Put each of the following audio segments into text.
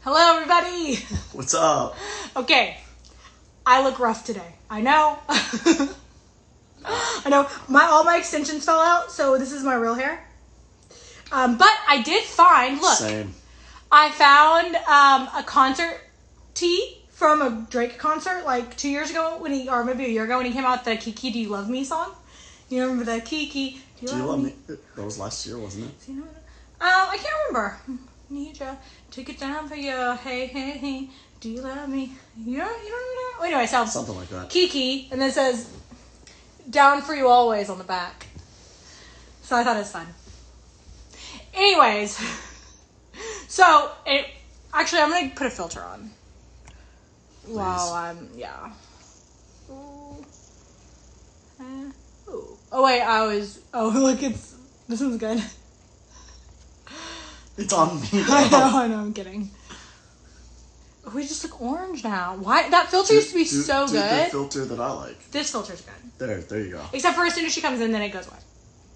Hello, everybody. What's up? Okay, I look rough today. I know. I know. All my extensions fell out, so this is my real hair. But I did find. Look, Same. I found a concert tee from a Drake concert like 2 years ago or maybe a year ago when he came out with the Kiki Do You Love Me song. You remember the Kiki Do You Love Me? That was last year, wasn't it? I can't remember. Need ya, take it down for you. Hey, hey, hey. Do you love me? You don't know? Well, anyway, so Something like that. Kiki, and then it says down for you always on the back. So I thought it was fun. Anyways, so actually I'm gonna put a filter on. Please. While I'm Ooh. Ooh. Oh wait, look, this one's good. It's on me. I know, I'm kidding. We just look orange now. Why? That filter used to be so good. The filter that I like. This filter's good. There you go. Except for as soon as she comes in, then it goes away.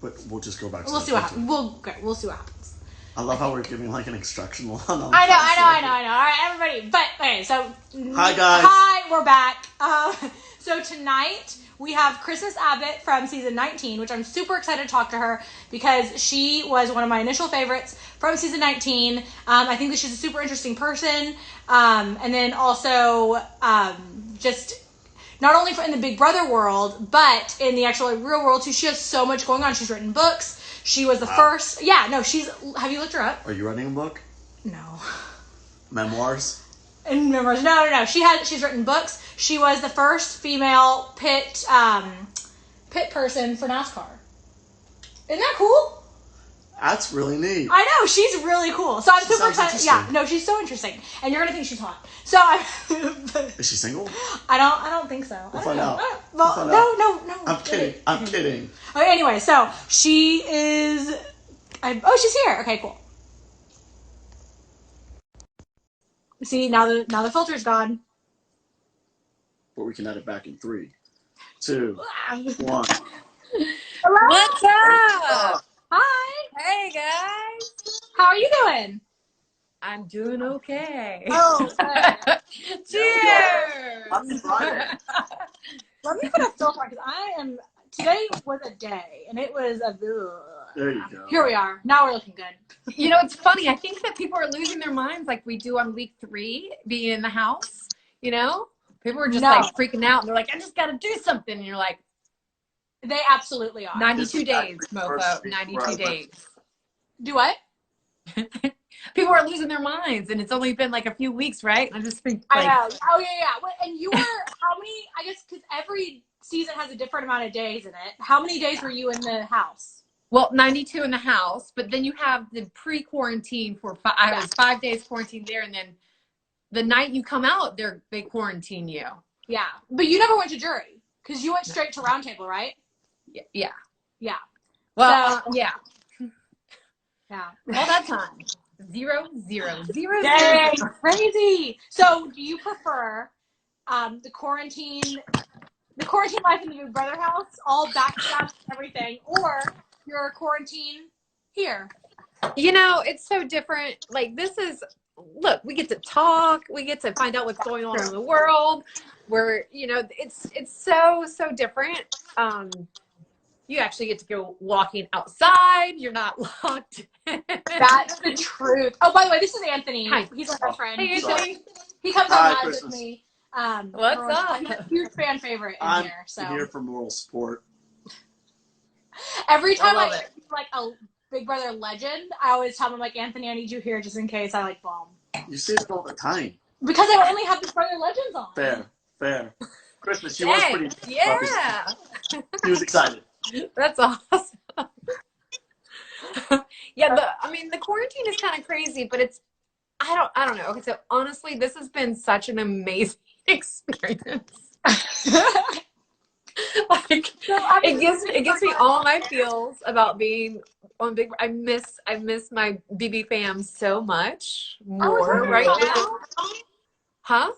But we'll just go back to We'll see what happens. We'll see what happens. I love how we're giving like an instructional one. I know. All right, everybody. But, okay, so. Hi, guys. Hi, we're back. So tonight, we have Christmas Abbott from season 19, which I'm super excited to talk to her because she was one of my initial favorites from season 19. I think that she's a super interesting person. And then also, just not only in the Big Brother world, but in the actual real world too. She has so much going on. She's written books. She was the first. Yeah, no, have you looked her up? Are you writing a book? No. Memoirs? And memoirs. No. She's written books. She was the first female pit person for NASCAR. Isn't that cool? That's really neat. I know, she's really cool. So I'm super excited. Yeah, no, she's so interesting. And you're gonna think she's hot. So Is she single? I don't think so. We'll find out. No. I'm kidding. I'm kidding. Okay, anyway, so she is she's here. Okay, cool. See, now the filter's gone. But we can add it back in 3, 2, 1. Hello? What's up? Hi. Hey guys. How are you doing? I'm doing okay. Oh, good. Cheers. Happy Friday. Let me put a filter on because today was a day and it was a. There you go. Here we are. Now we're looking good. You know, it's funny. I think that people are losing their minds like we do on week 3, being in the house. You know, people are just like freaking out. And they're like, I just got to do something. And you're like, they absolutely are. 92 days, mofo. 92 days. Do what? People are losing their minds, and it's only been like a few weeks, right? I just think. I know. Oh yeah. And you were how many? I guess because every season has a different amount of days in it. How many days were you in the house? Well, 92 in the house, but then you have the pre-quarantine for I was 5 days quarantined there, and then the night you come out, they quarantine you. Yeah, but you never went to jury because you went straight to roundtable, right? Yeah. So, Well, yeah. Yeah. All that time. 0, 0, 0, Dang, 0. crazy. So, do you prefer the quarantine life in the Big Brother house, all backstabs and everything, or your quarantine here? You know, it's so different. Like look, we get to talk, we get to find out what's going on in the world. Where, you know, it's so different. You actually get to go walking outside. You're not locked. That's the truth. Oh, by the way, this is Anthony. Hi. He's my best friend. Hey, Anthony. He comes on live with me. What's up? He's a huge fan favorite in here. So I'm here for moral support. every time I love it. like a Big Brother legend, I always tell him like, Anthony, I need you here just in case I like bomb. You say it all the time. Because I only have Big Brother legends on. Fair. Christmas, she was pretty. Yeah. He was excited. That's awesome. Yeah, the quarantine is kind of crazy, but I don't know. Okay, so honestly, this has been such an amazing experience. Like, it gives me all my feels about being on Big. I miss my BB fam so much more right now. Huh?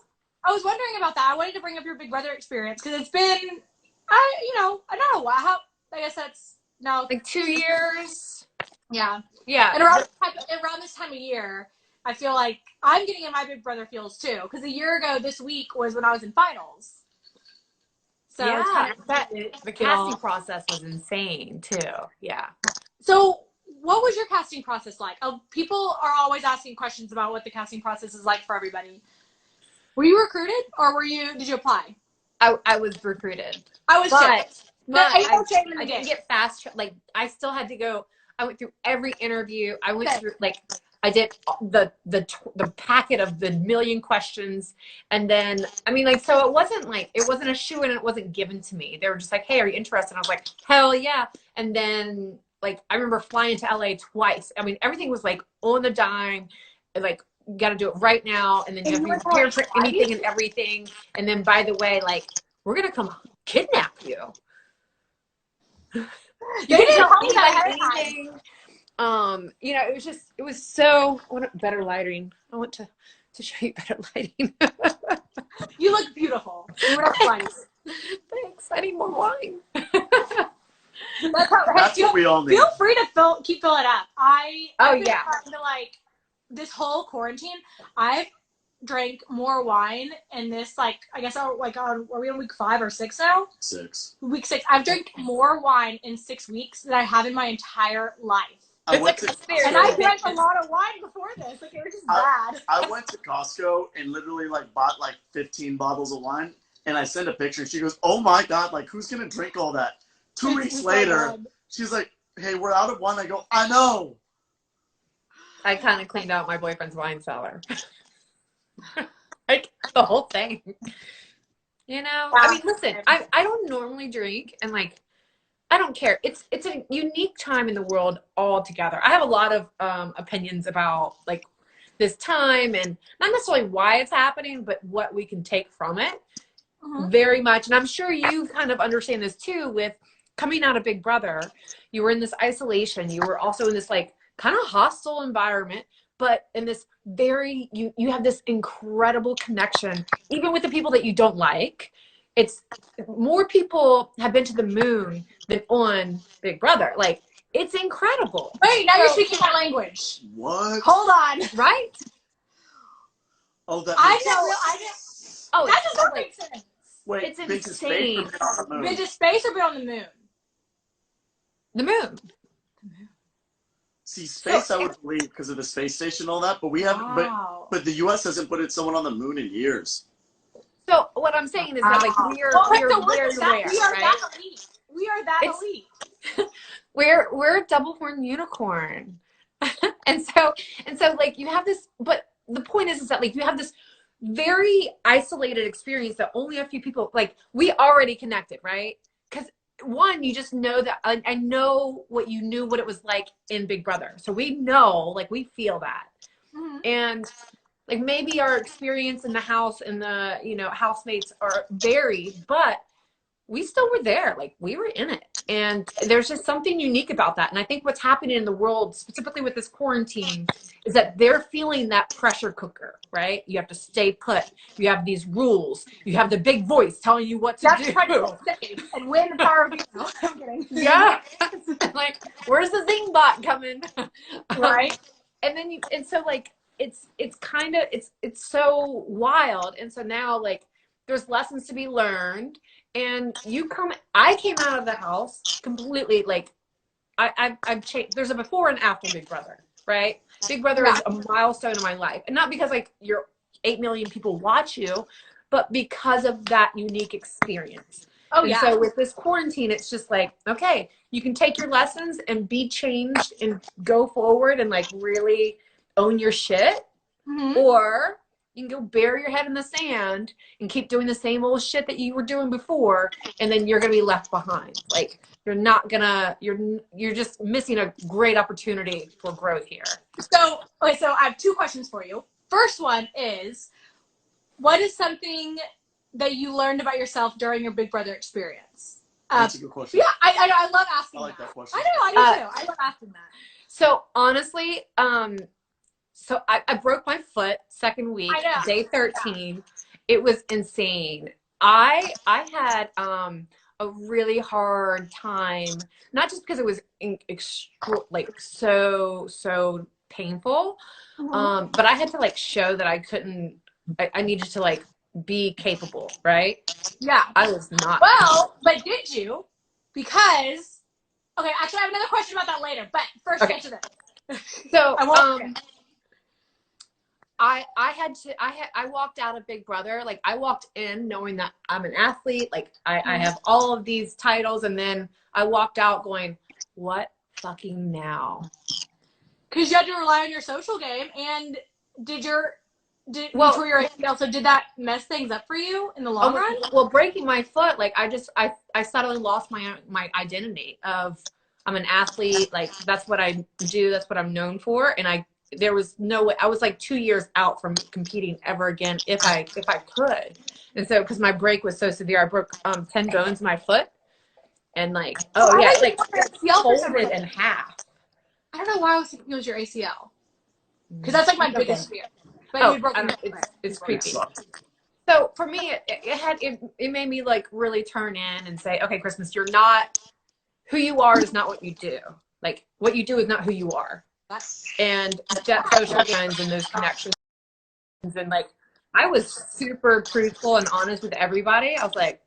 I was wondering about that. I wanted to bring up your Big Brother experience because it's been, I don't know how. I guess that's now like 2 years. Yeah. Yeah. And around this time of year, I feel like I'm getting in my big brother feels too. Because a year ago this week was when I was in finals. So Yeah, it's kind of the casting process was insane too. Yeah. So what was your casting process like? People are always asking questions about what the casting process is like for everybody. Were you recruited or did you apply? I was recruited. I was I didn't get fast. Like I still had to go. I went through every interview. I went through I did the packet of the million questions, and then so it wasn't a shoe in, and it wasn't given to me. They were just like, "Hey, are you interested?" And I was like, "Hell yeah!" And then I remember flying to LA twice. Everything was on the dime, you got to do it right now, and then you have to be prepared for anything and everything. And then, by the way, we're gonna come kidnap you. You didn't tell me anything. It was so. I want better lighting. I want to show you better lighting. You look beautiful. You were twice. Thanks. I need more wine. That's what we all need. Feel free to keep filling up. I've been yeah. trying to this whole quarantine, I've drank more wine in this I guess are we on week 5 or 6 now? 6. Week 6. I've drank more wine in 6 weeks than I have in my entire life. And I drank a lot of wine before this. It was just bad. I went to Costco and literally bought 15 bottles of wine, and I sent a picture and she goes, "Oh my God, who's gonna drink all that?" 2 weeks later, she's like, "Hey, we're out of wine." I go, "I know." I kind of cleaned out my boyfriend's wine cellar. The whole thing. Listen, I don't normally drink, and I don't care. It's a unique time in the world altogether. I have a lot of opinions about this time, and not necessarily why it's happening, but what we can take from it. Very much. And I'm sure you kind of understand this too with coming out of Big Brother. You were in this isolation. You were also in this kind of hostile environment, but in this you have this incredible connection, even with the people that you don't like. It's more people have been to the moon than on Big Brother. It's incredible. Wait, now you're speaking my language. What? Hold on. Right? Oh, that that doesn't make sense. Wait, it's insane. Been to space or been on the moon? The moon. See, space, I would believe because of the space station and all that, but we haven't. But the U.S. hasn't put someone on the moon in years. So what I'm saying is that we are very rare, right? We are that elite. We're a double horn unicorn, and so you have this. But the point is that you have this very isolated experience that only a few people we already connected, right? Because one, you just know that I know what you knew what it was like in Big Brother. So we know, we feel that. And maybe our experience in the house and the, housemates are varied, but we still were there. We were in it. And there's just something unique about that. And I think what's happening in the world, specifically with this quarantine, is that they're feeling that pressure cooker, right? You have to stay put. You have these rules. You have the big voice telling you what to do. And win the power of you. I'm kidding. Yeah. Where's the Zing bot coming? Right. And then it's so wild. And so now there's lessons to be learned. And I came out of the house completely I've changed. There's a before and after Big Brother, right? Big Brother is a milestone in my life. And not because your 8 million people watch you, but because of that unique experience. So with this quarantine, it's just okay, you can take your lessons and be changed and go forward and really own your shit. Or you can go bury your head in the sand and keep doing the same old shit that you were doing before, and then you're gonna be left behind. You're just missing a great opportunity for growth here. So I have 2 questions for you. First one is, what is something that you learned about yourself during your Big Brother experience? That's a good question. Yeah, I love asking I like that question. I know, I do too. I love asking that. So honestly, so I broke my foot second week, day 13. It was insane. I had a really hard time, not just because it was so painful. But I had to like show that I couldn't, I needed to like be capable, right? Yeah. I was not. Well, but did you? Because, okay, actually I have another question about that later, but first answer this. So, I walked out of Big Brother. Like I walked in knowing that I'm an athlete. Like I have all of these titles. And then I walked out going, what fucking now? Because you had to rely on your social game. And you tore your ACL, so did that mess things up for you in the long run? Well, breaking my foot, like I suddenly lost my identity of I'm an athlete. Like that's what I do. That's what I'm known for. And there was no way. I was like 2 years out from competing ever again if I could. And so because my break was so severe, I broke 10 bones in my foot. And like like folded in half. I don't know why I was thinking it was your ACL. Because that's like my biggest fear. But it's creepy. So for me, it made me like really turn in and say, okay, Christmas, you're not who you are is not what you do. Like what you do is not who you are. And that social lines and those connections, and like I was super truthful and honest with everybody. I was like,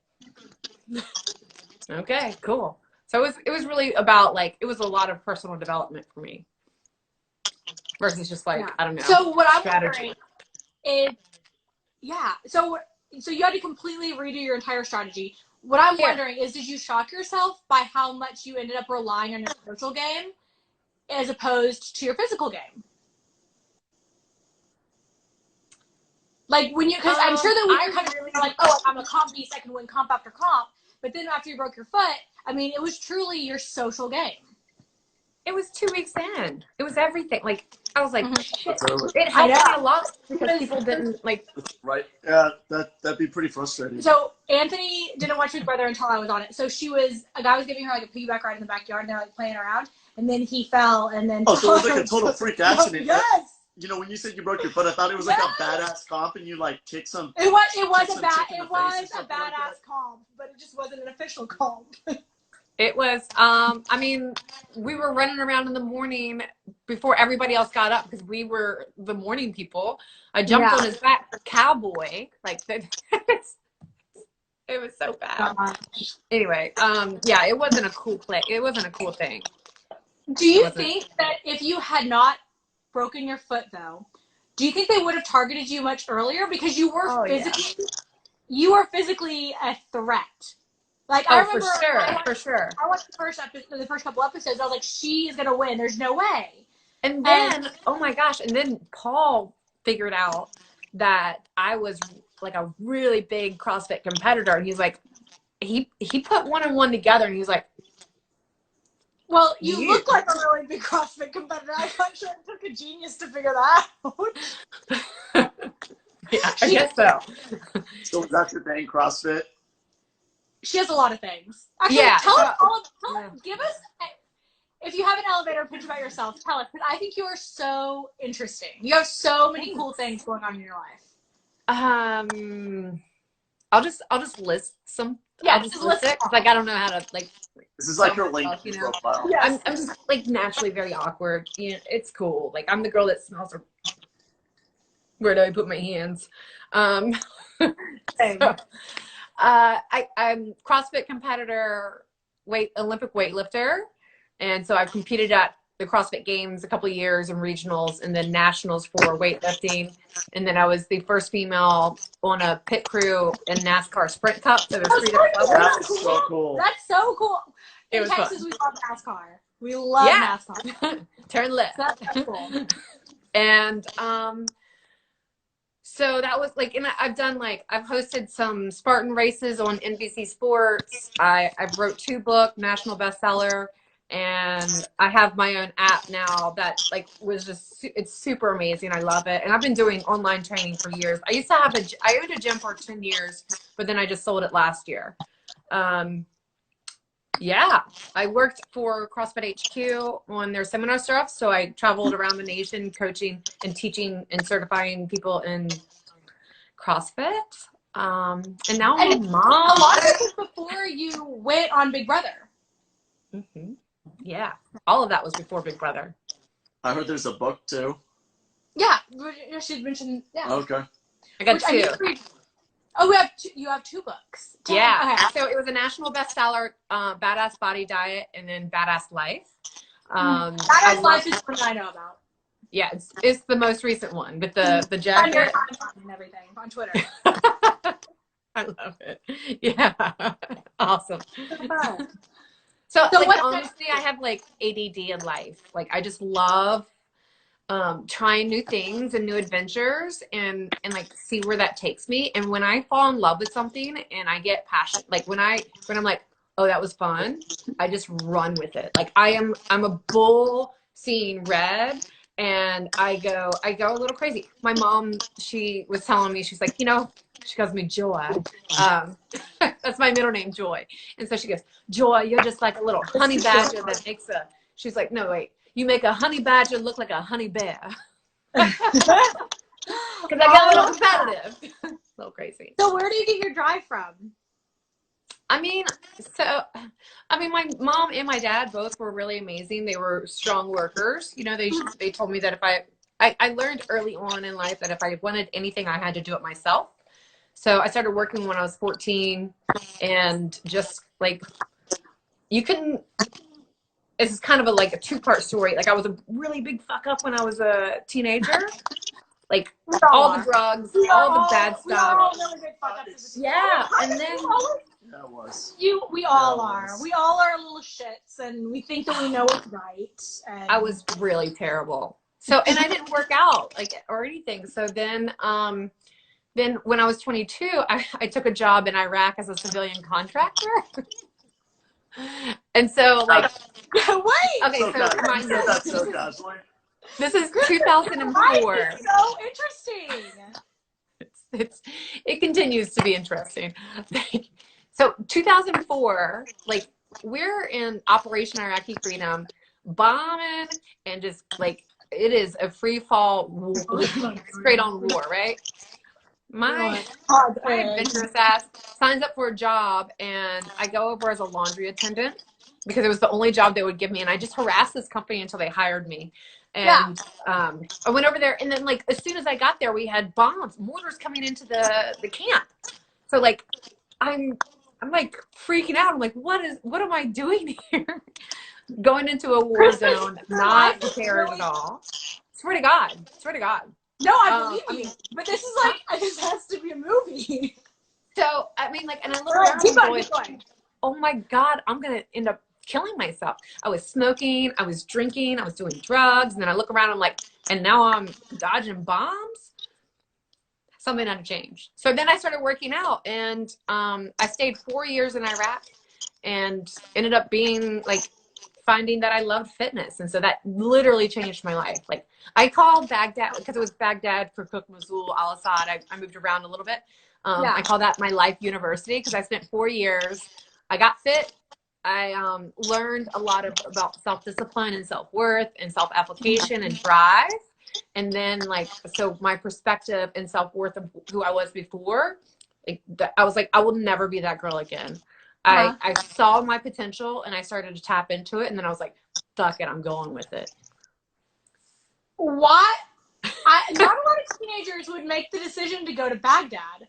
okay, cool. So it was really about like it was a lot of personal development for me. Versus just like, I don't know. So what I'm wondering is, so you had to completely redo your entire strategy. What I'm wondering is, did you shock yourself by how much you ended up relying on your social game as opposed to your physical game? Like when because I'm sure that when you're kind of like, oh, I'm a comp beast, I can win comp after comp. But then after you broke your foot, I mean, it was truly your social game. It was 2 weeks in. It was everything. Like, I was like, shit. Totally. It helped me a lot because people didn't, like... Right. Yeah, that'd be pretty frustrating. So, Anthony didn't watch Big Brother until I was on it. So, a guy was giving her, like, a piggyback ride in the backyard, and they're, like, playing around. And then he fell, and then... Oh, so it was like a total freak accident. Yes! You know, when you said you broke your foot, I thought it was like a badass comp, and you, like, kicked some... It was a badass comp, but it just wasn't an official comp. It was, I mean, we were running around in the morning before everybody else got up because we were the morning people. I jumped on his back, cowboy, like it was so bad. Anyway, it wasn't a cool play. It wasn't a cool thing. Do you think that if you had not broken your foot, though, do you think they would have targeted you much earlier because you were physically a threat? Like I remember, for sure. I watched the first couple episodes. I was like, she is gonna win. There's no way. And then, oh my gosh! And then Paul figured out that I was like a really big CrossFit competitor, and he's like, he put 1 and 1 together, and he's like, well, you look like a really big CrossFit competitor. I'm not sure it took a genius to figure that out. Yeah, I guess so. So that's your thing, CrossFit. She has a lot of things. Actually, tell us, give us, if you have an elevator pitch about yourself, tell us, because I think you are so interesting. You have so many cool things going on in your life. I'll just list some. Yeah, I'll just list it because like I don't know how to like. This is like your LinkedIn profile. Yes. I'm just like naturally very awkward. You know, it's cool. Like I'm the girl that smells. Where do I put my hands? Same. So, I'm CrossFit competitor, Olympic weightlifter, and so I competed at the CrossFit Games a couple of years and regionals, and then nationals for weightlifting, and then I was the first female on a pit crew in NASCAR Sprint Cup. So there's 3 different levels. That's so cool. That's so cool. In Texas, we love NASCAR. We love NASCAR. Turn left. That's so cool. And so that was like, and I've done like, I've hosted some Spartan races on NBC Sports. I've wrote 2 books, national bestseller, and I have my own app now that like was just, it's super amazing. I love it. And I've been doing online training for years. I owned a gym for 10 years, but then I just sold it last year. I worked for CrossFit HQ on their seminar stuff. So I traveled around the nation coaching and teaching and certifying people in CrossFit. And now I'm a mom. A lot of this was before you went on Big Brother. Mm-hmm. Yeah. All of that was before Big Brother. I heard there's a book too. Yeah, she mentioned. Yeah. Okay. I got Which two. I need to read. Oh, we have two, you have 2 books. Yeah. Okay. So it was a national bestseller, Badass Body Diet, and then Badass Life. Badass Life is one that I know about. Yeah, it's the most recent one with the jacket And everything on Twitter. I love it. Yeah, awesome. So So like, what- honestly, I have like ADD in life. Like I just love trying new things and new adventures and like see where that takes me. And when I fall in love with something and I get passionate, like when I'm like, oh, that was fun, I just run with it. Like I'm a bull seeing red. And I go a little crazy. My mom, she was telling me, she's like, you know, she calls me Joy. That's my middle name, Joy. And so she goes, Joy, you're just like a little honey badger that makes a, she's like, no, wait, you make a honey badger look like a honey bear. Because I get a little competitive. A little crazy. So where do you get your drive from? I mean, my mom and my dad both were really amazing. They were strong workers. You know, they told me that if I learned early on in life that if I wanted anything, I had to do it myself. So I started working when I was 14 and just like, this is kind of like a 2-part story. Like I was a really big fuck up when I was a teenager. Like all the drugs, all the bad stuff. We are all really big fuck ups. Yeah. And then That was. We all are. We all are little shits, and we think that we know what's right. And I was really terrible. So, and I didn't work out like or anything. So then when I was 22, I took a job in Iraq as a civilian contractor. And so like, wait. okay, so That's so casually. this is 2004. It's so interesting. It continues to be interesting. So 2004, like we're in Operation Iraqi Freedom, bombing and just like it is a free fall, straight on war, right? My adventurous ass signs up for a job and I go over as a laundry attendant because it was the only job they would give me. And I just harassed this company until they hired me. And I went over there and then like, as soon as I got there, we had mortars coming into the camp. So like, I'm like freaking out. I'm like, what am I doing here? Going into a war zone, not prepared at all. Swear to God. No, I believe you. But this is like, this has to be a movie. So, I mean, like, and I look around and going, oh my God, I'm going to end up killing myself. I was smoking, I was drinking, I was doing drugs. And then I look around, I'm like, and now I'm dodging bombs? Something had to change. So then I started working out and I stayed 4 years in Iraq and ended up being like, finding that I loved fitness. And so that literally changed my life. Like I called Baghdad because it was Baghdad, Kirkuk, Mosul, Al-Assad. I moved around a little bit. I call that my life university because I spent 4 years. I got fit. I learned a lot about self-discipline and self-worth and self-application and drive. And then like, so my perspective and self-worth of who I was before, like, I was like, I will never be that girl again. I saw my potential and I started to tap into it. And then I was like, fuck it, I'm going with it. What? Not a lot of teenagers would make the decision to go to Baghdad.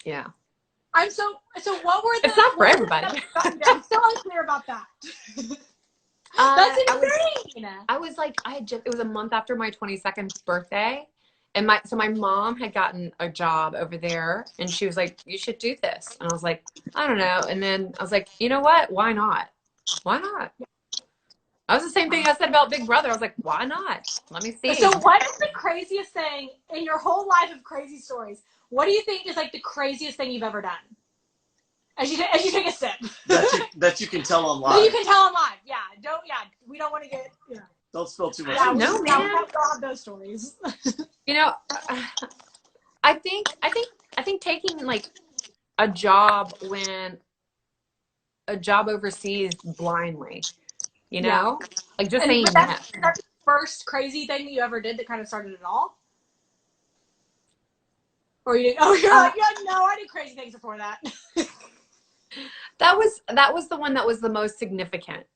Yeah. So what were the... It's not for everybody. I'm still unclear about that. That's insane. I was like, it was a month after my 22nd birthday. And my mom had gotten a job over there and she was like, you should do this. And I was like, I don't know. And then I was like, you know what? Why not? Why not? That was the same thing I said about Big Brother. I was like, why not? Let me see. So what is the craziest thing in your whole life of crazy stories? What do you think is like the craziest thing you've ever done? As you take a sip. That you can tell on live. That you can tell on live. Yeah. We don't want to get, Don't spill too much. Yeah, no, man. We don't have those stories. You know, I think taking like a job overseas blindly, you know, like just saying that's the first crazy thing that you ever did that kind of started it all. Or you didn't? Oh, you're like, yeah, no, I did crazy things before that. That was the one that was the most significant.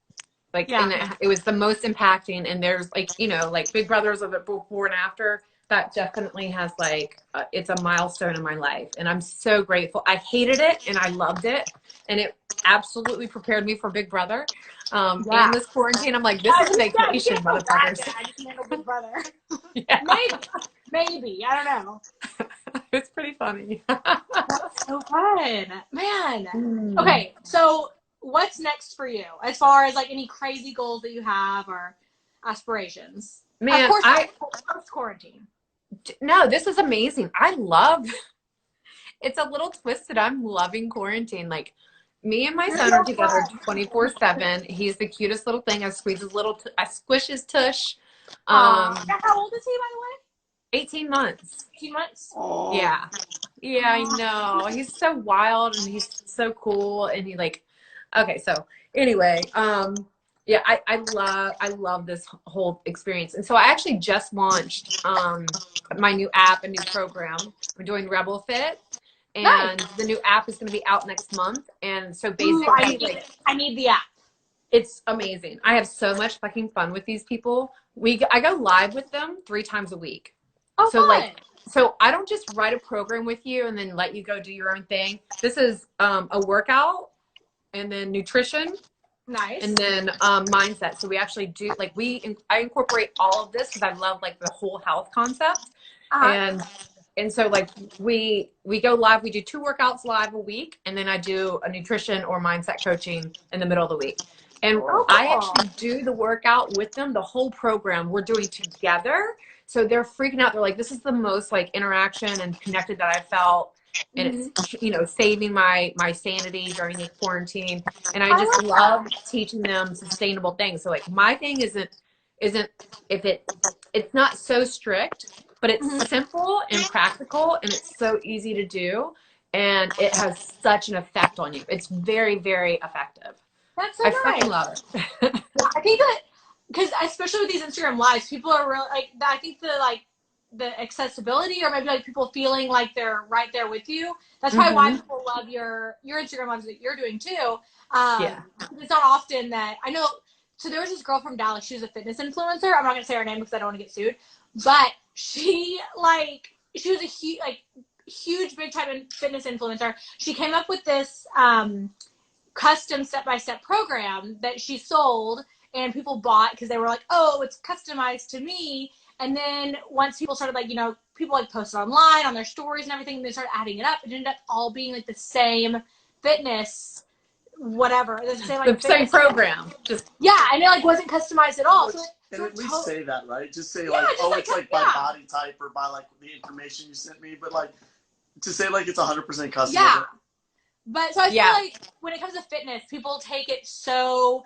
Like, Yeah. and it was the most impacting. And there's like, you know, like Big Brothers of it before and after. That definitely has like, it's a milestone in my life. And I'm so grateful. I hated it and I loved it. And it absolutely prepared me for Big Brother. And this quarantine, I'm like, this is vacation, motherfuckers. I just handled Big Brother. Yeah. Maybe. I don't know. It's pretty funny. That's so fun. Man. Okay, so what's next for you as far as like any crazy goals that you have or aspirations? Man, of course, post quarantine. No, this is amazing. I love, it's a little twisted. I'm loving quarantine. Like, me and my son are together 24/7. He's the cutest little thing. I squeeze I squish his tush. How old is he, by the way? 18 months. 18 months? Oh. Yeah. Yeah, I know. He's so wild and he's so cool. And he like, okay. So anyway, yeah, I love this whole experience. And so I actually just launched, my new app, a new program. We're doing Rebel Fit. And the new app is going to be out next month. And so basically, I need the app. It's amazing. I have so much fucking fun with these people. I go live with them 3 times a week. Oh, so fun. So I don't just write a program with you and then let you go do your own thing. This is a workout and then nutrition. Nice. And then mindset. So we actually do like I incorporate all of this because I love like the whole health concept. And so like we go live, we do 2 workouts live a week, and then I do a nutrition or mindset coaching in the middle of the week. And I actually do the workout with them, the whole program we're doing together. So they're freaking out. They're like, this is the most like interaction and connected that I felt. And it's, you know, saving my sanity during this quarantine. And I just love teaching them sustainable things. So like my thing isn't it's not so strict, but it's simple and practical, and it's so easy to do, and it has such an effect on you. It's very, very effective. That's so nice. I fucking love it. Yeah, I think that because especially with these Instagram lives, people are really like. I think the accessibility, or maybe like people feeling like they're right there with you. That's probably why people love your Instagram lives that you're doing too. It's not often that I know. So there was this girl from Dallas. She was a fitness influencer. I'm not gonna say her name because I don't want to get sued. But she was a huge big time fitness influencer. She came up with this custom step-by-step program that she sold, and people bought because they were like, oh, it's customized to me. And then once people started like, you know, people like posted online on their stories and everything, and they started adding it up. It ended up all being like the same fitness, whatever. The same program. And it like wasn't customized at all. And at least say that, right? Just say it's like by body type or by like the information you sent me, but like to say like it's 100% custom. Yeah. But so I feel like when it comes to fitness, people take it so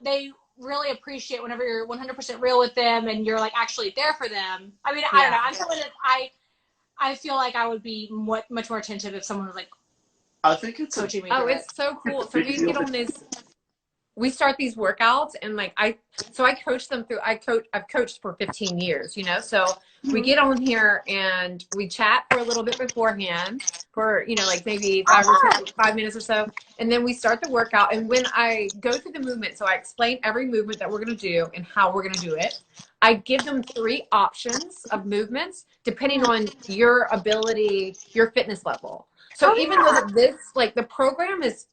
they really appreciate whenever you're 100% real with them and you're like actually there for them. I mean, I don't know. I'm someone that I feel like I would be much more attentive if someone was like, I think it's coaching me. Oh, it's so cool. So we get on this. We start these workouts, and like I coach them through. I've coached for 15 years, you know. So we get on here and we chat for a little bit beforehand, for you know, like maybe 5 minutes or so, and then we start the workout. And when I go through the movement, so I explain every movement that we're gonna do and how we're gonna do it. I give them 3 options of movements depending on your ability, your fitness level. So even though this, like the program is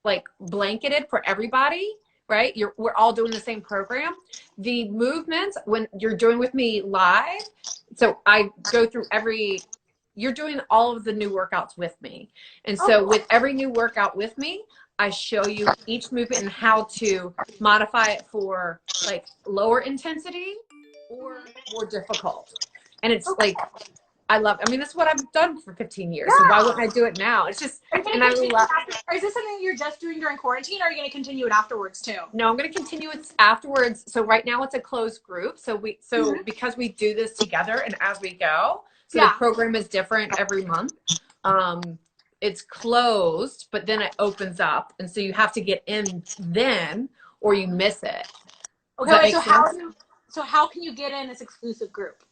like blanketed for everybody, right? We're all doing the same program. The movements, when you're doing with me live, so I go through you're doing all of the new workouts with me. And so with every new workout with me, I show you each movement and how to modify it for like lower intensity or more difficult. And it's like, I mean, that's what I've done for 15 years. So why wouldn't I do it now? It's just, and I love. Or is this something you're just doing during quarantine, or are you going to continue it afterwards too? No, I'm going to continue it afterwards. So right now it's a closed group. So because we do this together and as we go, so the program is different every month. It's closed, but then it opens up. And so you have to get in then, or you miss it. Okay, so how can you get in this exclusive group?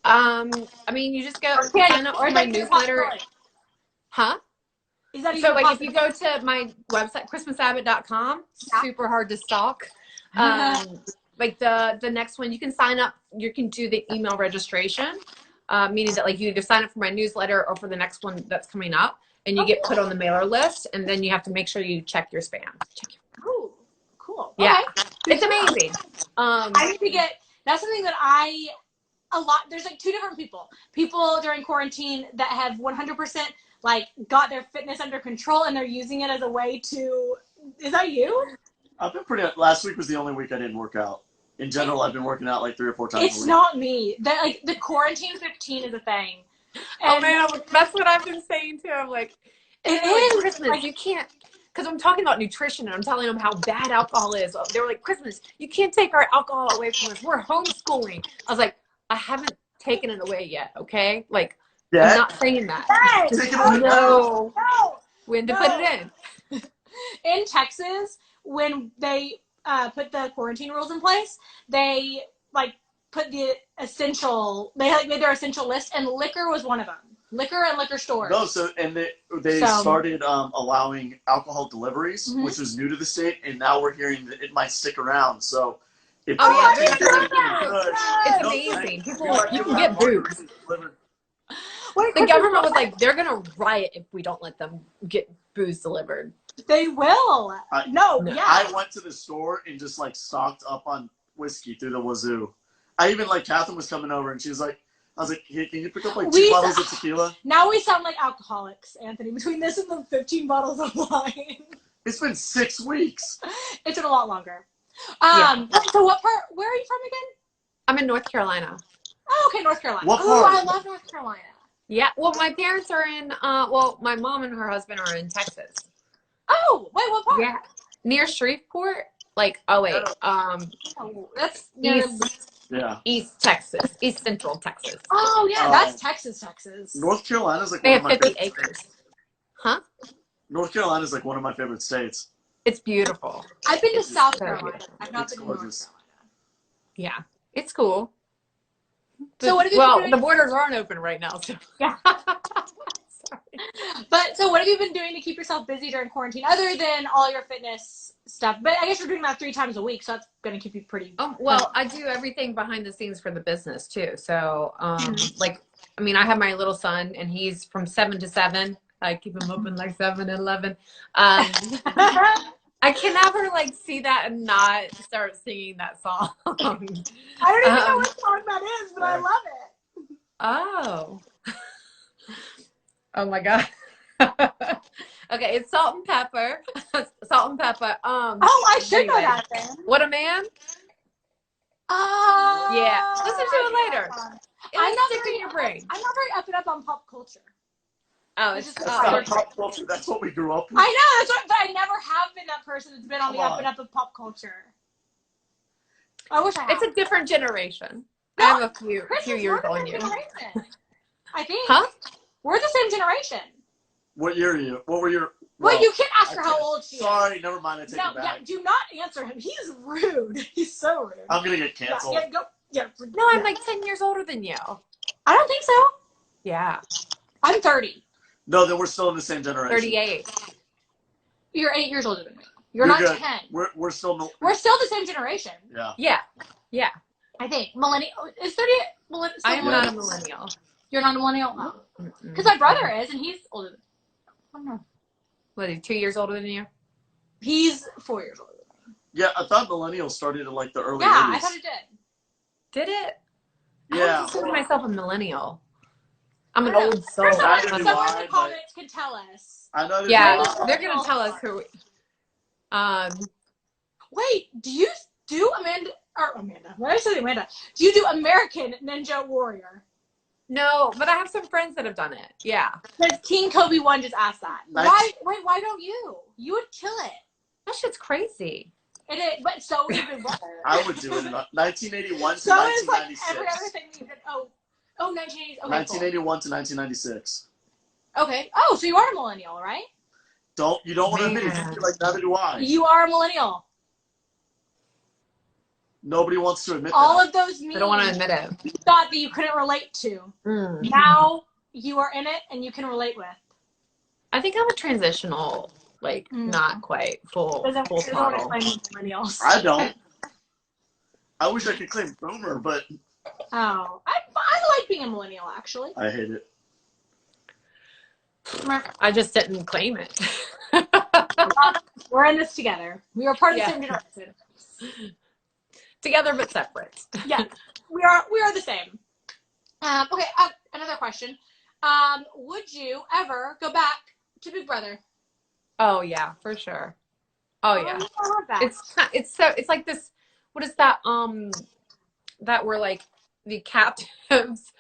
I mean, you just go sign up for my newsletter. Huh? Is that So like if you go to my website, christmasabbott.com, super hard to stalk. Like the next one, you can sign up, you can do the email registration, meaning that like you either sign up for my newsletter or for the next one that's coming up, and you get put on the mailer list, and then you have to make sure you check your spam. Oh, cool. Yeah, Okay. it's amazing. I need to get, that's something that there's like two different people during quarantine that have 100% like got their fitness under control and they're using it as a way to, is that you? I've been last week was the only week I didn't work out. In general, I've been working out like 3 or 4 times a week. It's not me. Like the quarantine 15 is a thing. And man, that's what I've been saying too. I'm like, it is like, Christmas, like, you can't, because I'm talking about nutrition and I'm telling them how bad alcohol is. They were like, Christmas, you can't take our alcohol away from us. We're homeschooling. I was like, I haven't taken it away yet, okay? Like, I'm not saying that. Take it away. No. When to put it in. In Texas, when they put the quarantine rules in place, they like put the essential, they like made their essential list, and liquor was one of them. Liquor and liquor stores. No, they started allowing alcohol deliveries, which was new to the state, and now we're hearing that it might stick around. So, it's amazing. You can get booze. The government was like, they're gonna riot if we don't let them get booze delivered. They will. I went to the store and just like stocked up on whiskey through the wazoo. I even like Kathryn was coming over and she was like, I was like, hey, can you pick up like 2 bottles of tequila? Now we sound like alcoholics, Anthony, between this and the 15 bottles of wine. It's been 6 weeks. It's been a lot longer. So what part, where are you from again? I'm in North Carolina. Oh, okay, North Carolina. What Oh, part? I love North Carolina. Yeah, well, my parents are in, my mom and her husband are in Texas. Oh, wait, what part? Yeah, near Shreveport. Like, That's East Texas, East Central Texas. Oh, yeah, that's Texas. North Carolina's like they one have of my 50 acres. States. Huh? North Carolina's like one of my favorite states. It's beautiful. I've been to South Carolina. I've not been to North Carolina. Yeah, it's cool. So what have you been doing? The borders aren't open right now. So. Yeah. But so what have you been doing to keep yourself busy during quarantine other than all your fitness stuff? But I guess you're doing that 3 times a week, so that's going to keep you pretty. Well, I do everything behind the scenes for the business too. So, like, I mean, I have my little son and he's from 7 to 7. I keep him open like 7 and 11. I can never like see that and not start singing that song. I don't even know what song that is, but I love it. Oh. Oh my God. Okay, it's Salt and Pepper. Salt and Pepper. I should know that then. What a Man? Yeah. Listen to it later. I'm not stick in your brain. I'm not very up and up on pop culture. Oh, it's just not pop culture. That's what we grew up with. I know, that's what, but I never have been that person that's been on the up and up of pop culture. I wish I had. It's a different generation. No, I have a few years on you. I think. Huh? We're the same generation. What year are you? What were your... Well, you can't ask her how old she is. Sorry, never mind. I take it back. Yeah, do not answer him. He's rude. He's so rude. I'm going to get canceled. No, I'm like 10 years older than you. I don't think so. Yeah. I'm 30. No, then we're still in the same generation. 38. You're 8 years older than me. You're not good. 10. We're still... We're still the same generation. Yeah. Yeah. I think. Millennial. Is 38... I am not a millennial. You're not a millennial? Because my brother is, and he's older than me. I don't know. What, is he 2 years older than you? He's 4 years older than me. Yeah, I thought millennials started in like the early 80s. Yeah, I thought it did. Did it? Yeah. I consider myself a millennial. I'm an old soul. Someone in the comments can tell us. I know. Yeah, they're gonna tell us who. Wait, do you do Amanda? Why did I say Amanda? Do you do American Ninja Warrior? No, but I have some friends that have done it. Yeah. Because King Kobe 1 just asked that. Why don't you? You would kill it. That shit's crazy. It is, but so even better. I would do it in 1981 to so 1996. So it's like every other thing you did. Oh, 1980s. Okay, 1981 to 1996. Okay. Oh, so you are a millennial, right? You don't want to admit it. You're like, neither do I. You are a millennial. Nobody wants to admit All that. of those memes I don't want to admit it. you thought that you couldn't relate to. Now you are in it and you can relate with. I think I'm a transitional, like not quite full throttle. Millennials. I don't. I wish I could claim boomer, but Oh, I like being a millennial actually. I hate it. I just didn't claim it. We're in this together. We are part of the same generation. Together but separate. Yeah, we are the same. Okay, another question. Would you ever go back to Big Brother? Oh yeah, for sure. Oh yeah. I love that. It's like this. What is that? That we're like the captives.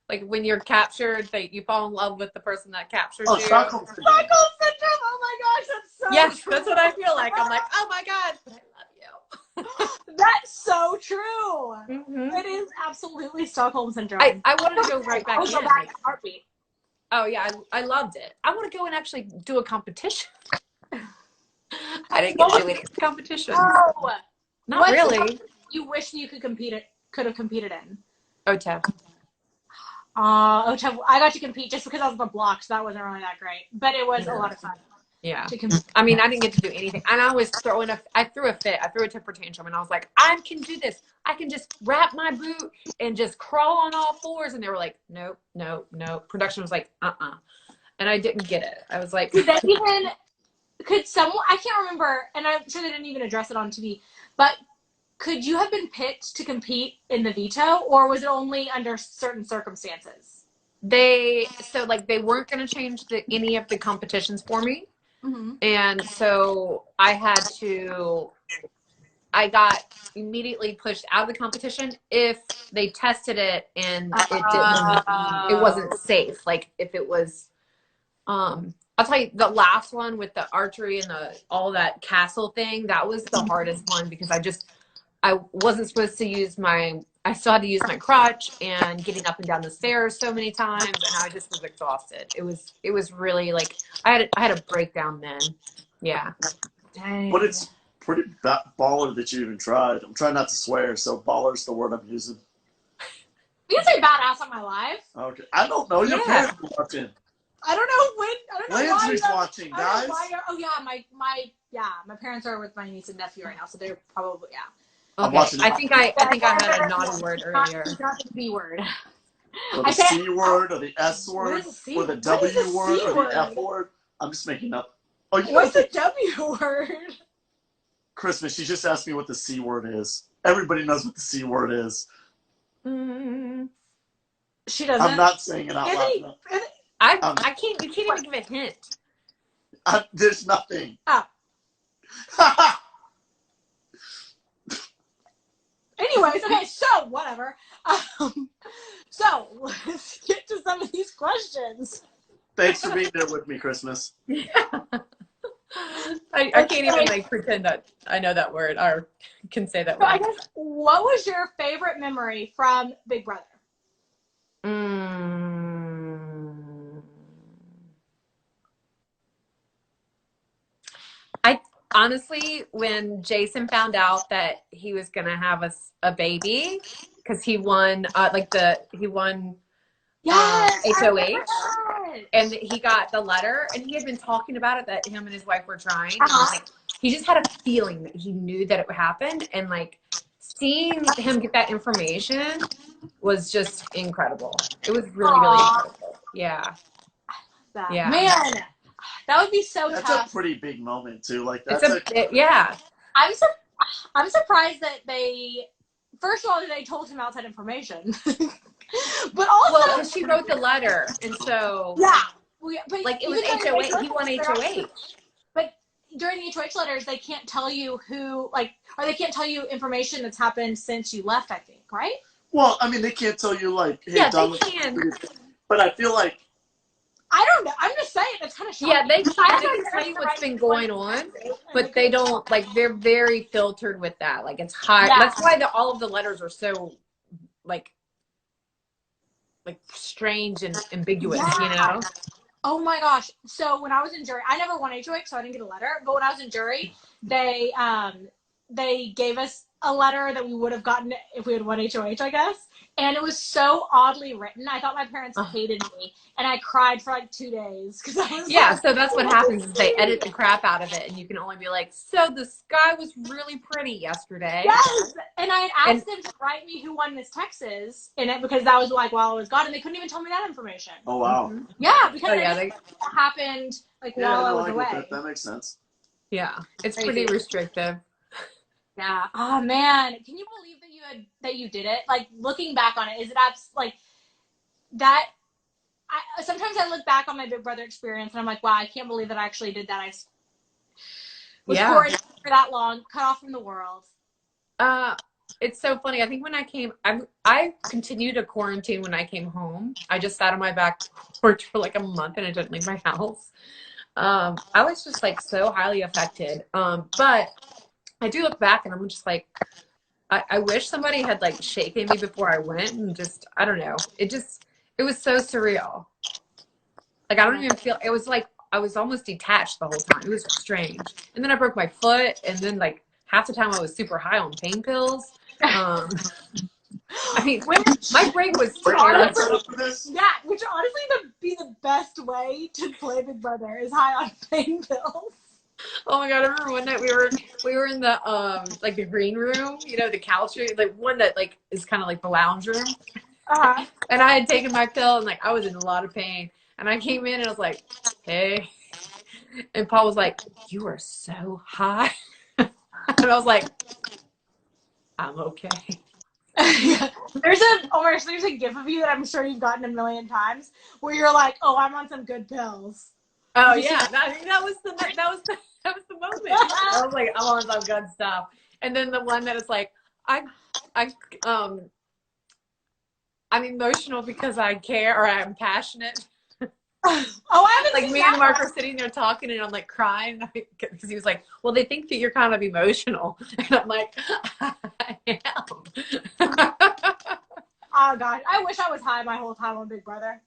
Like when you're captured, you fall in love with the person that captures you. Stockholm Syndrome. Oh my gosh, that's so yes, true. that's what I feel like. I'm like, oh my god, but I love you. That's so true. Mm-hmm. It is absolutely Stockholm Syndrome. I wanted to go right back in. Go back heartbeat. Oh yeah, I loved it. I want to go and actually do a competition. I didn't get to do any competition. No. Not really. You wish you could have competed in? OTEP. OTEP. I got to compete just because I was on the block, so that wasn't really that great. But it was a lot of fun. Yeah. I mean, I didn't get to do anything. And I was I threw a fit. I threw a temper tantrum. And I was like, I can do this. I can just wrap my boot and just crawl on all fours. And they were like, nope, nope, nope. Production was like, And I didn't get it. I was like. Could someone, I can't remember, and I'm sure they didn't even address it on TV, but could you have been picked to compete in the veto, or was it only under certain circumstances? They weren't going to change any of the competitions for me. Mm-hmm. And so I got immediately pushed out of the competition if they tested it and it wasn't safe. Like if it was, I'll tell you, the last one with the archery and all that castle thing, that was the hardest one because I wasn't supposed to use I still had to use my crutch and getting up and down the stairs so many times, and I just was exhausted. It was really like, I had a breakdown then. Yeah. Dang. But it's pretty baller that you even tried. I'm trying not to swear, so baller's the word I'm using. You can say badass on my live. Okay. I don't know. Your parents are watching. I don't know when. I don't know Landry's watching, guys. My parents are with my niece and nephew right now, so they're probably Okay. I think I had a naughty word earlier. Not the B word. Or the C word, or the S word, or the W word, or the F word. I'm just making up. Oh, what's the W word? Christmas, she just asked me what the C word is. Everybody knows what the C word is. She doesn't. I'm not saying it out loud. I can't. You can't even give a hint. There's nothing. Oh. Anyways, okay, so whatever. So let's get to some of these questions. Thanks for being there with me, Christmas. Yeah. I can't even pretend that I know that word or can say that word. I guess, what was your favorite memory from Big Brother? Honestly, when Jason found out that he was gonna have a baby, because he won HOH, and he got the letter, and he had been talking about it that him and his wife were trying. And, he just had a feeling that he knew that it would happen, and seeing him get that information was just incredible. It was really, really incredible. Yeah. Yeah. Man. That would be so tough. That's a pretty big moment too. Yeah. I'm surprised that first of all, they told him outside information, but also she wrote the letter, and so but it was HOH. He won HOH. But during the HOH letters, they can't tell you who, or they can't tell you information that's happened since you left. I think, right? Well, I mean, they can't tell you hey, they can. But I feel like. I don't know. I'm just saying it's kind of shocking. Yeah, they can tell you what's been going on, but they don't, they're very filtered with that. It's hard. Yeah. That's why all of the letters are so, strange and ambiguous, you know? Oh my gosh. So when I was in jury, I never won HOH, so I didn't get a letter. But when I was in jury, they gave us a letter that we would have gotten if we had won HOH, I guess. And it was so oddly written. I thought my parents hated me, and I cried for like 2 days because I was Yeah, like, so that's what happens is they edit the crap out of it, and you can only be like, so the sky was really pretty yesterday. Yes, and I had asked them to write me who won Miss Texas in it because that was like while I was gone, and they couldn't even tell me that information. Oh wow. Yeah, because they it happened like Yeah, while I no, was I away. get that makes sense. Yeah, it's Crazy. pretty restrictive. Yeah. Oh man, can you believe that you did it? Like looking back on it, is it like that? Sometimes I look back on my Big Brother experience and I'm like, wow, I can't believe that I actually did that. I was quarantined for that long, cut off from the world. It's so funny. I think when I came, I continued to quarantine when I came home. I just sat on my back porch for like a month and I didn't leave my house. I was just like so highly affected. But I do look back and I'm just like, I wish somebody had like shaken me before I went and just, I don't know. It was so surreal. Like, I don't even feel, it was like, I was almost detached the whole time. It was strange. And then I broke my foot. And then like half the time I was super high on pain pills. I mean, my break was honestly, which honestly would be the best way to play Big Brother is high on pain pills. Oh my god! I remember one night we were in the like the green room, you know, the couch, like one that like is kind of like the lounge room. And I had taken my pill and like I was in a lot of pain. And I came in and I was like, "Hey," and Paul was like, "You are so high," and I was like, "I'm okay." There's a gif of you that I'm sure you've gotten a million times where you're like, "Oh, I'm on some good pills." Oh yeah, that was the moment. I was like, I'm on some good stuff. And then the one that is like, I'm emotional because I care or I'm passionate. Oh, I haven't like seen me that and Mark one. are sitting there talking and I'm like crying because he was like, well, they think that you're kind of emotional. And I'm like, I am. Oh gosh, I wish I was high my whole time on Big Brother.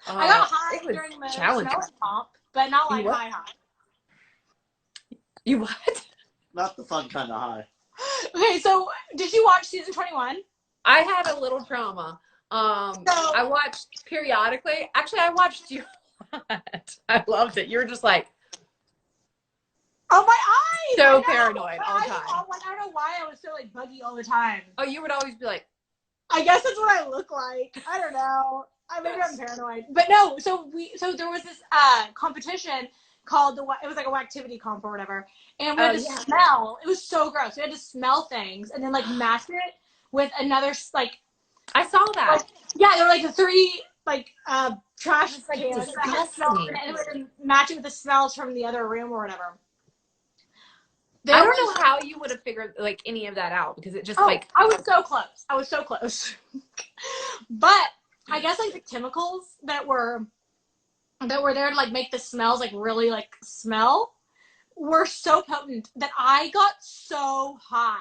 I got high during the snow comp, but not like high. You what? Not the fun kind of high. Okay, so did you watch season 21? I had a little trauma. I watched periodically. Actually, I watched you. I loved it. You were just like, oh, my eyes! So paranoid all the time. I don't know why I was so like buggy all the time. Oh, you would always be like, I guess that's what I look like. I don't know. Maybe I'm paranoid. But no, so there was this competition called it was like a activity comp or whatever. And we had to smell. It was so gross. We had to smell things and then like match it with another like I saw that. Like, yeah, there were like the 3 like trash like cans disgusting. and it would match it with the smells from the other room or whatever. I don't know how you would have figured like any of that out because it just like I was so close. But I guess like the chemicals that were there to like make the smells like really like smell were so potent that I got so high.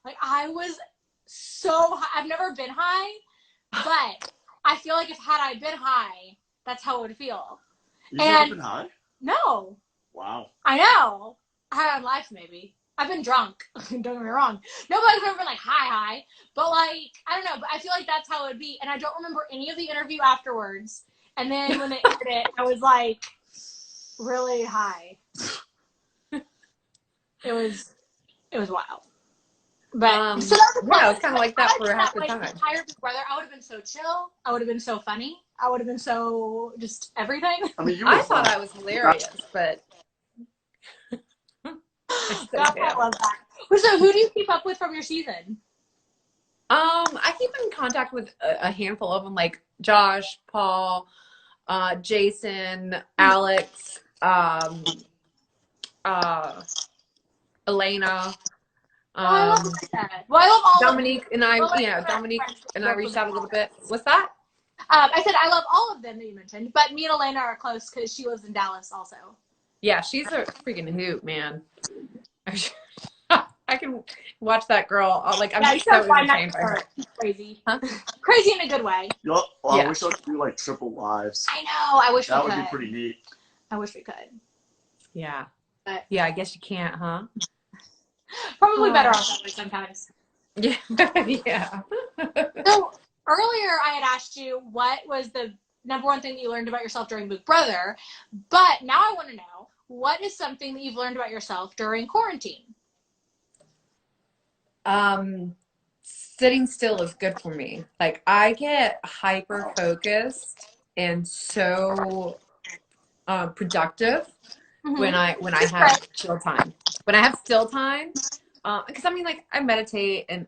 Like I was so high. I've never been high, but I feel like had I been high, that's how it would feel. You've never been high? No. Wow. I know. High on life, maybe. I've been drunk. Don't get me wrong. Nobody's ever been like high, but like I don't know. But I feel like that's how it would be. And I don't remember any of the interview afterwards. And then when they aired it, I was like really high. It was wild. But so that was yeah, it was kind of like that for half the time. Entire Big Brother, I would have been so chill. I would have been so funny. I would have been so just everything. I mean, I thought I was hilarious, but. I love that. So who do you keep up with from your season? I keep in contact with a handful of them, like Josh, Paul, Jason, Alex, Elena. I love that. Well, I love all Dominique and I. Dominique and I reached out a little bit. What's that? I said I love all of them that you mentioned, but me and Elena are close because she lives in Dallas also. Yeah, she's a freaking hoot, man. I can watch that girl. Like, I'm just so entertained by her. Crazy. Huh? Crazy in a good way. I wish I could do like triple lives. I know. I wish we could. That would be pretty neat. I wish we could. Yeah. But, yeah, I guess you can't, huh? Probably better off that way sometimes. Yeah. Yeah. So earlier I had asked you what was the number one thing that you learned about yourself during Big Brother, but now I want to know what is something that you've learned about yourself during quarantine? Sitting still is good for me. Like I get hyper focused and so productive Mm-hmm. when I have chill time. When I have still time, because I mean, like I meditate and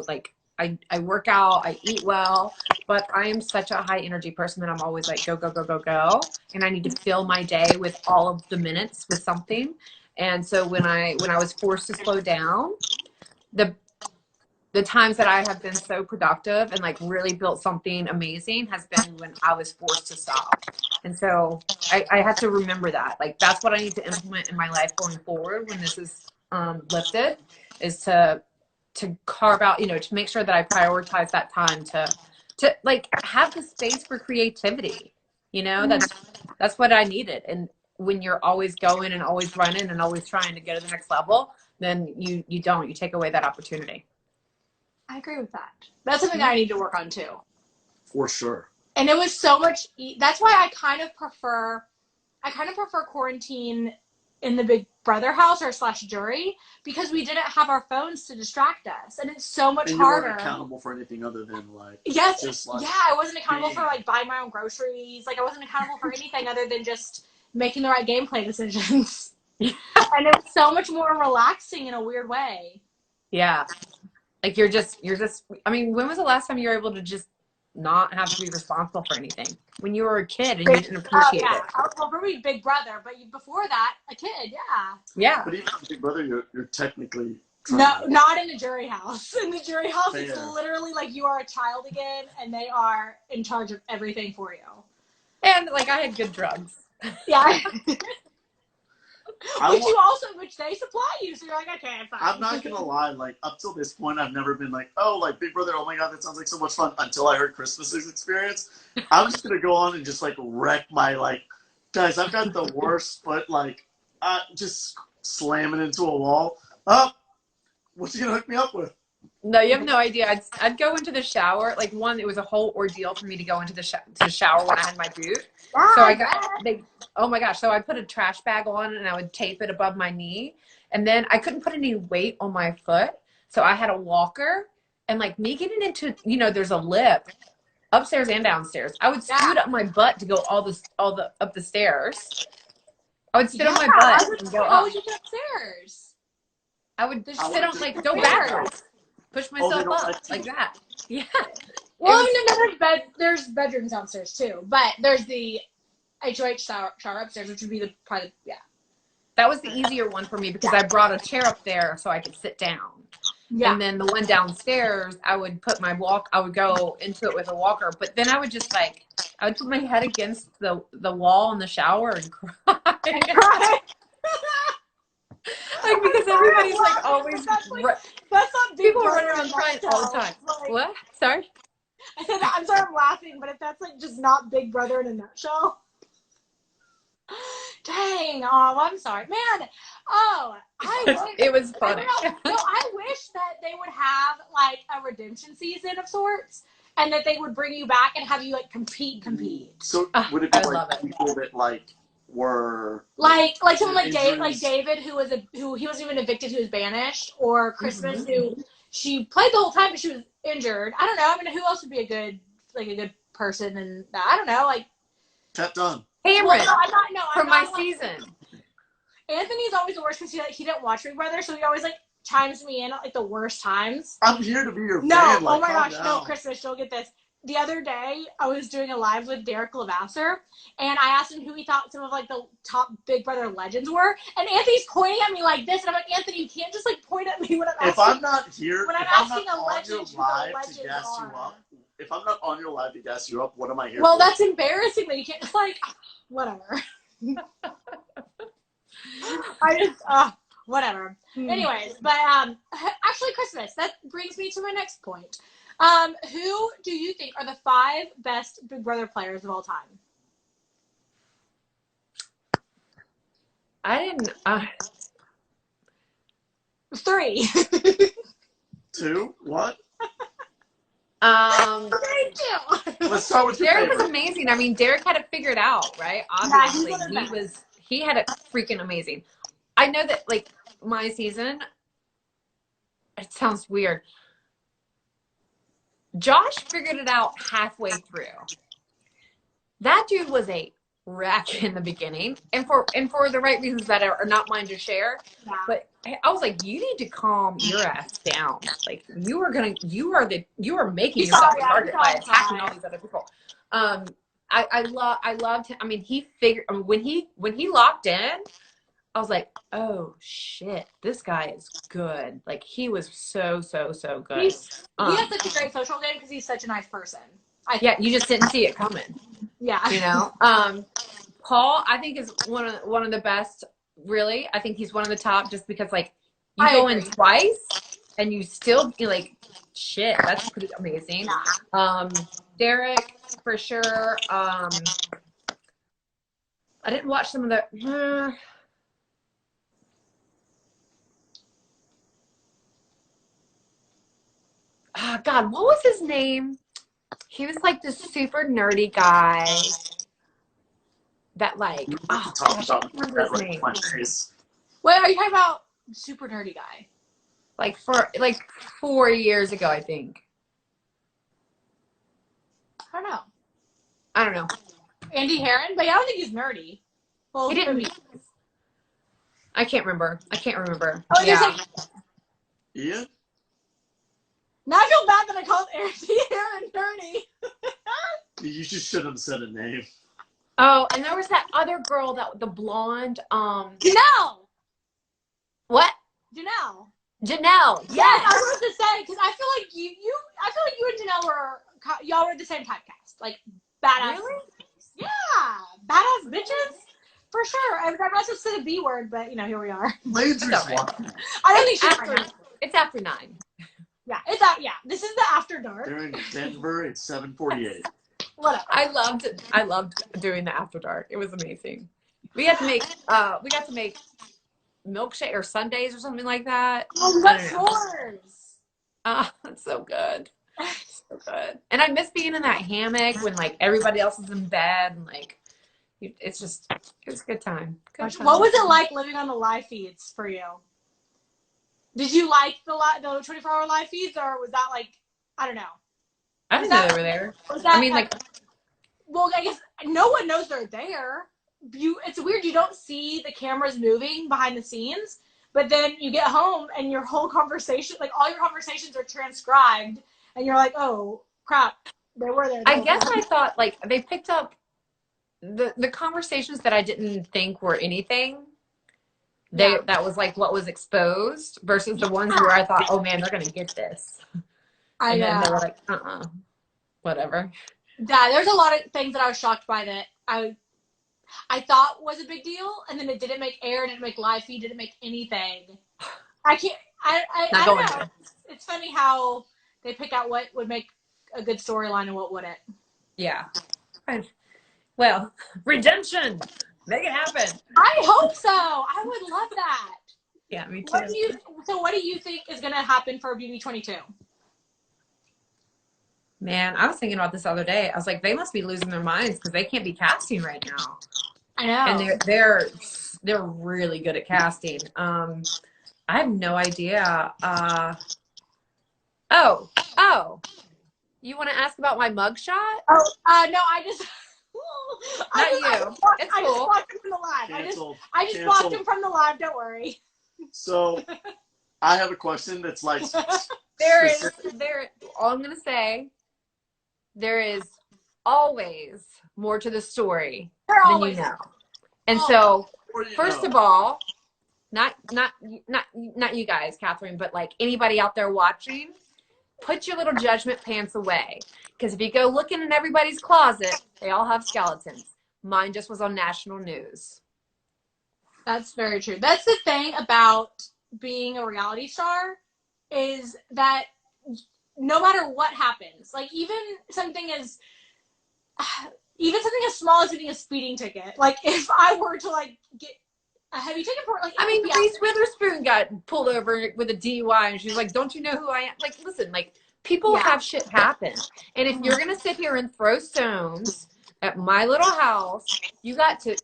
like I work out, I eat well, but I am such a high energy person that I'm always like go go go go go, and I need to fill my day with all of the minutes with something. And so when I was forced to slow down, the the times that I have been so productive and like really built something amazing has been when I was forced to stop. And so I have to remember that. Like that's what I need to implement in my life going forward when this is lifted, is to carve out, to make sure that I prioritize that time to like have the space for creativity. That's what I needed. And when you're always going and always running and always trying to go to the next level, then you take away that opportunity. I agree with that. That's something that I need to work on too. For sure. And it was so much. That's why I kind of prefer quarantine in the Big Brother house or slash jury, because we didn't have our phones to distract us, and it's so much And you harder. weren't accountable for anything other than like Yes, like yeah, I wasn't accountable for like buying my own groceries. Like I wasn't accountable for anything other than just making the right gameplay decisions. And it was so much more relaxing in a weird way. Yeah. Like you're just I mean, when was the last time you were able to just not have to be responsible for anything? When you were a kid and you didn't appreciate it. Well, for me, Big Brother, but before that, a kid, yeah. Yeah. But even Big Brother, you're technically not in the jury house. In the jury house, Fair. It's literally like you are a child again, and they are in charge of everything for you. And like I had good drugs. Yeah. Which they supply you, so you're like, okay, fine. I'm not gonna lie, like up till this point, I've never been like, oh, like Big Brother, oh my god, that sounds like so much fun. Until I heard Christmas's experience, I'm just gonna go on and just like wreck my like, guys, I've got the worst foot, like, just slamming into a wall. Oh, what's he gonna hook me up with? No, you have no idea. I'd go into the shower. Like it was a whole ordeal for me to go into the shower when I had my boot. So oh my gosh. So I put a trash bag on and I would tape it above my knee. And then I couldn't put any weight on my foot. So I had a walker, and like me getting into, there's a lip upstairs and downstairs. I would scoot up my butt to go all the up the stairs. I would sit on my butt and go up. How would you get upstairs? I would just sit on, like, go backwards. Push myself up like that. Yeah. Well, I mean, there's bedrooms downstairs too, but there's the HOH shower upstairs, which would be yeah. That was the easier one for me because I brought a chair up there so I could sit down. Yeah. And then the one downstairs, I would go into it with a walker, but then I would just I would put my head against the wall in the shower and cry. Like, because everybody's like always that's not people are running around crying all the time. Like, what? Sorry? I said I'm sorry, I'm laughing, but if that's like just not Big Brother in a nutshell. Dang, oh, I'm sorry, man. Oh, it was funny. I wish that they would have like a redemption season of sorts, and that they would bring you back and have you like compete. So would it be like people that like were like someone like David, who he wasn't even evicted, who was banished, or Christmas, who she played the whole time but she was injured. I don't know. I mean, who else would be a good person? And I don't know, like Dunn. Cameron, from my season. Anthony's always the worst because he didn't watch Big Brother, so he always like chimes me in at like the worst times. I'm here to be your fan. No, oh my gosh, no, Christmas, you'll get this. The other day, I was doing a live with Derek Levasseur, and I asked him who he thought some of like the top Big Brother legends were, and Anthony's pointing at me like this, and I'm like, Anthony, you can't just like point at me when I'm asking. If I'm not here, when I'm asking a legend who the legends are. If I'm not on your live to gas you up, what am I here for? Well, for? that's embarrassing that you can't just like, whatever. Whatever. Anyways, but actually, Christmas, that brings me to my next point. Who do you think are the 5 best Big Brother players of all time? I didn't. 3. 2? What? Let's start with your Derek favorite. was amazing. I mean, Derek had it figured out, right? Obviously, he had it freaking amazing. I know that, like, my season, it sounds weird. Josh figured it out halfway through. That dude was a wreck in the beginning, and for the right reasons that are not mine to share. Yeah. But I was like, you need to calm your ass down. Like, you are making yourself a target by attacking all these other people. I loved him. I mean, he figured, I mean, when he locked in, I was like, oh shit, this guy is good. Like, he was so good. He has such a great social game because he's such a nice person. Yeah, you just didn't see it coming. Yeah. You know? Paul, I think, is one of the best, really. I think he's one of the top just because, like, you go in twice and you still be like, shit, that's pretty amazing. Derek, for sure. I didn't watch some of the God, what was his name? He was like this super nerdy guy that, like, oh gosh, I can't remember his name. Wait, are you talking about super nerdy guy? Like 4 years ago, I think. I don't know. Andy Herron? But yeah, I don't think he's nerdy. Well, He didn't. I can't remember. Oh, yeah. Yeah? Now I feel bad that I called Andy Herron nerdy. You just should have said a name. Oh, and there was that other girl, the blonde, Janelle! What? Janelle. Janelle. Yes, I was to say, because I feel like you and Janelle y'all were the same typecast. Like, badass. Really? Yeah. Badass bitches. For sure. I'm not supposed to say the B word, but, here we are. Landry's right. walking. I don't think she's It's after 9. Yeah, it's out. Yeah, this is the after dark. They're in Denver. It's 7:48. Whatever. I loved doing the after dark. It was amazing. We got to make milkshake or sundaes or something like that. Oh, we got s'mores. That's so good. So good. And I miss being in that hammock when, like, everybody else is in bed and, like, it was a good time. What was it like living on the live feeds for you? Did you like the 24-hour live feeds, or was that, like, I don't know? I didn't know they were there. Well, I guess no one knows they're there. It's weird. You don't see the cameras moving behind the scenes, but then you get home and your whole conversation, like, all your conversations are transcribed, and you're like, oh crap, they were there. I guess I thought, like, they picked up the conversations that I didn't think were anything. That was, like, what was exposed versus the ones where I thought, oh man, they're gonna get this. And then they were like, whatever. Yeah, there's a lot of things that I was shocked by that I thought was a big deal, and then it didn't make air, didn't make live feed, didn't make anything. I don't know. It's funny how they pick out what would make a good storyline and what wouldn't. Yeah. Well, redemption. Make it happen. I hope so. I would love that. Yeah, me too. What do you think is going to happen for Beauty 22? Man, I was thinking about this the other day. I was like, they must be losing their minds because they can't be casting right now. I know. And they're really good at casting. I have no idea. Oh, you want to ask about my mugshot? Oh, no, I just. It's I cool. just blocked him from the live. Canceled. I just blocked him from the live. Don't worry. So, I have a question that's like. All I'm gonna say, there is always more to the story than you know. And so, first of all, not you guys, Kathryn, but, like, anybody out there watching, put your little judgment pants away. Because if you go looking in everybody's closet, they all have skeletons. Mine just was on national news. That's very true. That's the thing about being a reality star, is that no matter what happens, like, even something as small as getting a speeding ticket, like, if I were to, like, get Have you taken part? Like, I mean, yeah. Reese Witherspoon got pulled over with a DUI, and she's like, "Don't you know who I am?" Like, listen, like people have shit happen, and if you're gonna sit here and throw stones at my little house, you got to.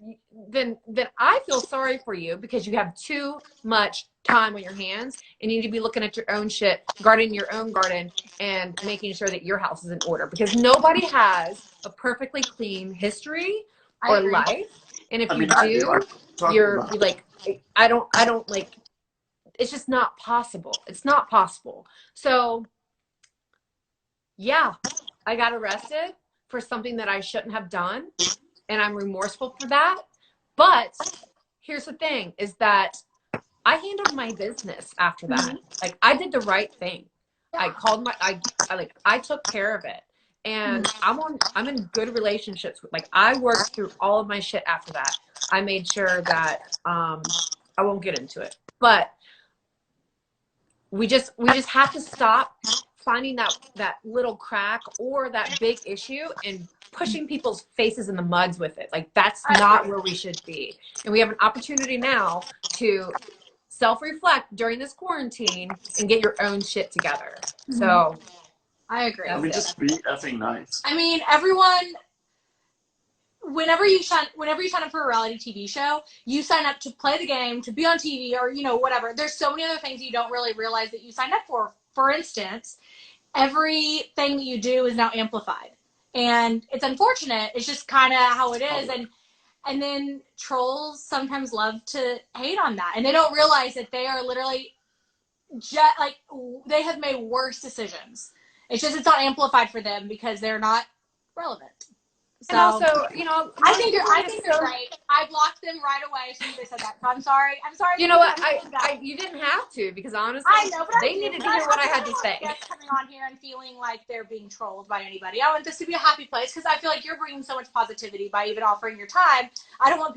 Then I feel sorry for you because you have too much time on your hands, and you need to be looking at your own shit, guarding your own garden, and making sure that your house is in order. Because nobody has a perfectly clean history or life, and if you do, you're like, I don't like, it's just not possible. It's not possible. So yeah, I got arrested for something that I shouldn't have done, and I'm remorseful for that. But here's the thing is that I handled my business after that. Like, I did the right thing. I called I took care of it. And I'm in good relationships with, like, I worked through all of my shit after that. I made sure that I won't get into it. But we just have to stop finding that little crack or that big issue and pushing people's faces in the muds with it. Like, that's not where we should be. And we have an opportunity now to self-reflect during this quarantine and get your own shit together. So I agree. I mean, just be effing nice. I mean, everyone, whenever you sign up for a reality TV show, you sign up to play the game, to be on TV, or, you know, whatever. There's so many other things you don't really realize that you signed up for. For instance, everything that you do is now amplified. And it's unfortunate. It's just kind of how it is. And then trolls sometimes love to hate on that. And they don't realize that they are literally just, like, they have made worse decisions. It's just, it's not amplified for them because they're not relevant. So, and also, you know, I think you're right. I blocked them right away as soon as they said that. So I'm sorry. You know what? You didn't have to, because honestly, I know, but they needed to hear what I had to say. Coming on here and feeling like they're being trolled by anybody. I want this to be a happy place because I feel like you're bringing so much positivity by even offering your time. I don't want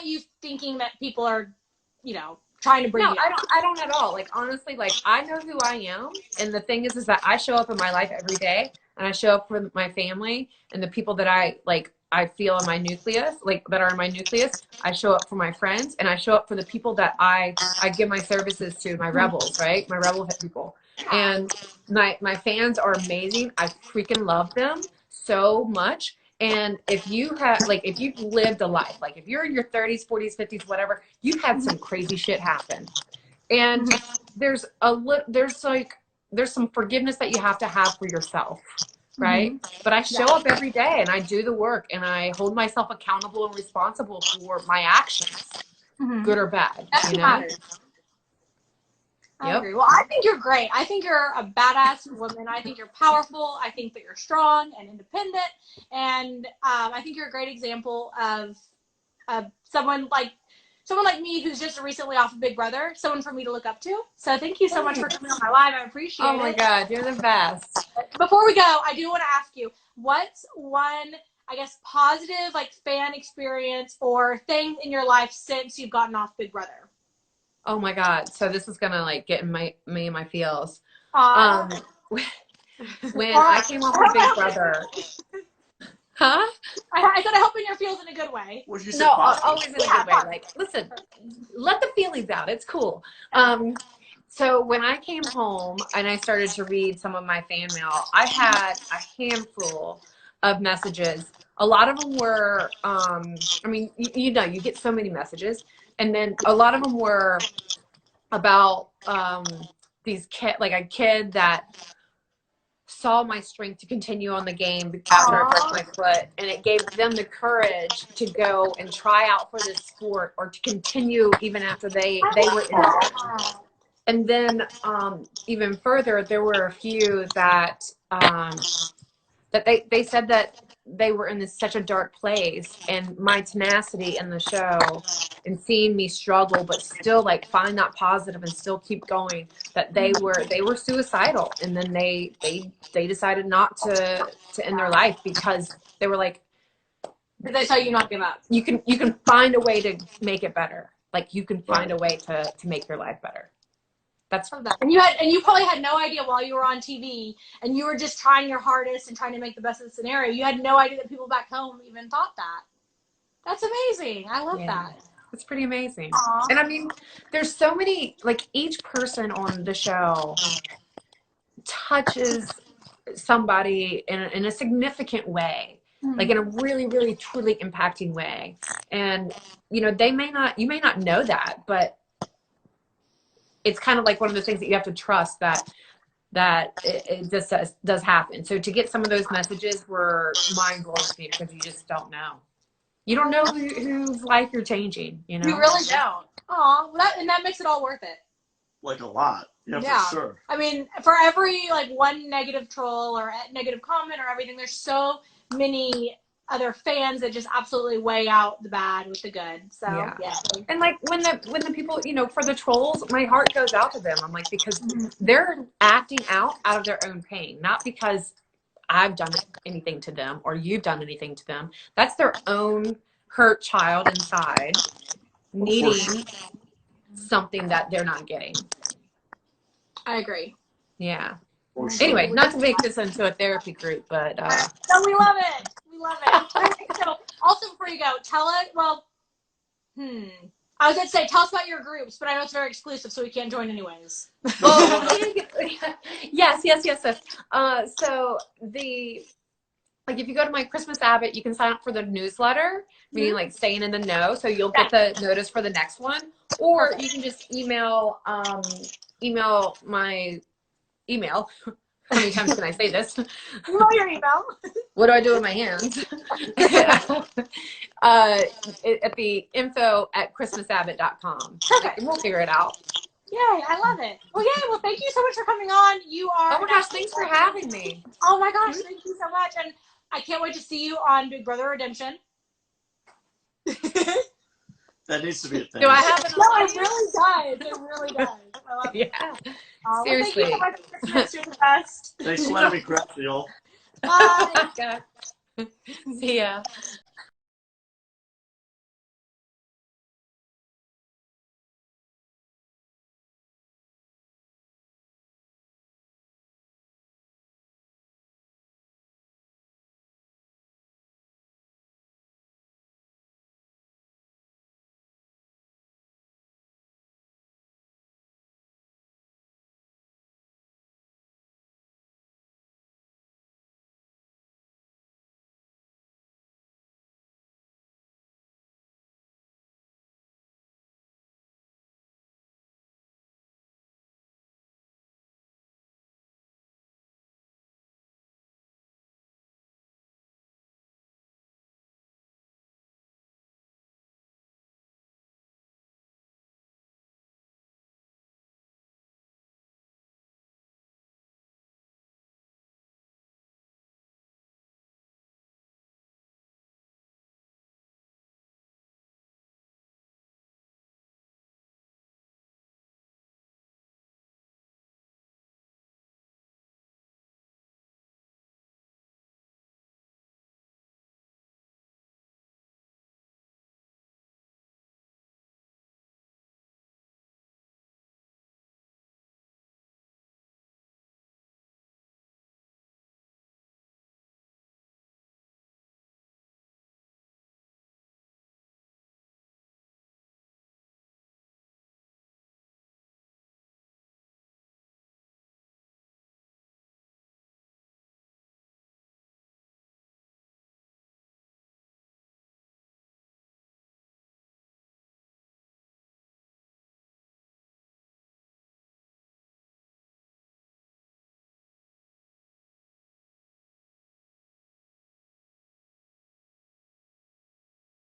you thinking that people are, you know, trying to bring you. I don't at all. Like, honestly, like, I know who I am, and the thing is that I show up in my life every day, and I show up for my family and the people that I feel in my nucleus, like, that are in my nucleus. I show up for my friends, and I show up for the people that I give my services to, my rebels, right? My rebel people. And my fans are amazing. I freaking love them so much. And if you have, like, if you've lived a life, like, if you're in your 30s, 40s, 50s, whatever, you've had some crazy shit happen. And there's some forgiveness that you have to have for yourself, right? But I show up every day and I do the work and I hold myself accountable and responsible for my actions, good or bad. That's you know? matters. I agree. Well, I think you're great. I think you're a badass woman. I think you're powerful. I think that you're strong and independent. And I think you're a great example of someone like me who's just recently off of Big Brother, someone for me to look up to. So thank you so much for coming on my live. I appreciate it. Oh my God, you're the best. Before we go, I do want to ask you, what's one, I guess, positive, like, fan experience or thing in your life since you've gotten off Big Brother? Oh my God. So this is going to, like, get in me in my feels. When I came off of Big Brother. Huh? I said I hope in your feels in a good way. No, always in a good way. Like, listen, let the feelings out. It's cool. So when I came home and I started to read some of my fan mail, I had a handful of messages. A lot of them were, I mean, you know, you get so many messages. And then a lot of them were about these like a kid that saw my strength to continue on the game after I broke my foot, and it gave them the courage to go and try out for this sport or to continue even after they were injured. And then even further, there were a few that they said that they were in such a dark place, and my tenacity in the show and seeing me struggle but still, like, find that positive and still keep going, that they were suicidal, and then they decided not to end their life because they were like, they tell you not to give up. You can find a way to make it better. Like, you can find a way to make your life better. That's that. And you probably had no idea while you were on TV and you were just trying your hardest and trying to make the best of the scenario. You had no idea that people back home even thought that. That's amazing. I love that. It's pretty amazing. Aw. And I mean, there's so many, like each person on the show touches somebody in a significant way, like in a really, really, truly impacting way. And, you know, you may not know that, but it's kind of like one of those things that you have to trust that it just does happen. So to get some of those messages were mind-blowing to me because you just don't know. You don't know whose life you're changing, you know? You really don't. Aw, and that makes it all worth it. Like a lot. Yeah, Yeah. for sure. I mean, for every like one negative troll or negative comment or everything, there's so many other fans that just absolutely weigh out the bad with the good. So yeah. And like when the people, you know, for the trolls, my heart goes out to them. I'm like, because they're acting out of their own pain, not because I've done anything to them or you've done anything to them. That's their own hurt child inside needing something that they're not getting. I agree. Yeah. For sure. Anyway, not to make this into a therapy group, but no, we love it. We love it. So, also before you go, tell us. Well, I was going to say tell us about your groups, but I know it's very exclusive, so we can't join anyways. Yes. So if you go to my Christmas Abbott, you can sign up for the newsletter, meaning like staying in the know, so you'll get the notice for the next one, or you can just email my email. How many times can I say this? Email your email. What do I do with my hands? At the info@christmasabbott.com. Perfect. We'll figure it out. Yay, I love it. Well, yay. Well, thank you so much for coming on. You are. Oh my gosh, thanks for having me. Oh my gosh, thank you so much. And I can't wait to see you on Big Brother Redemption. That needs to be a thing. Do I have an audience? It really does. It really does. I love it. Yeah. Seriously. Well, thank you so much for Christmas. You're the best. Thanks for letting me correct you all. Bye. See ya.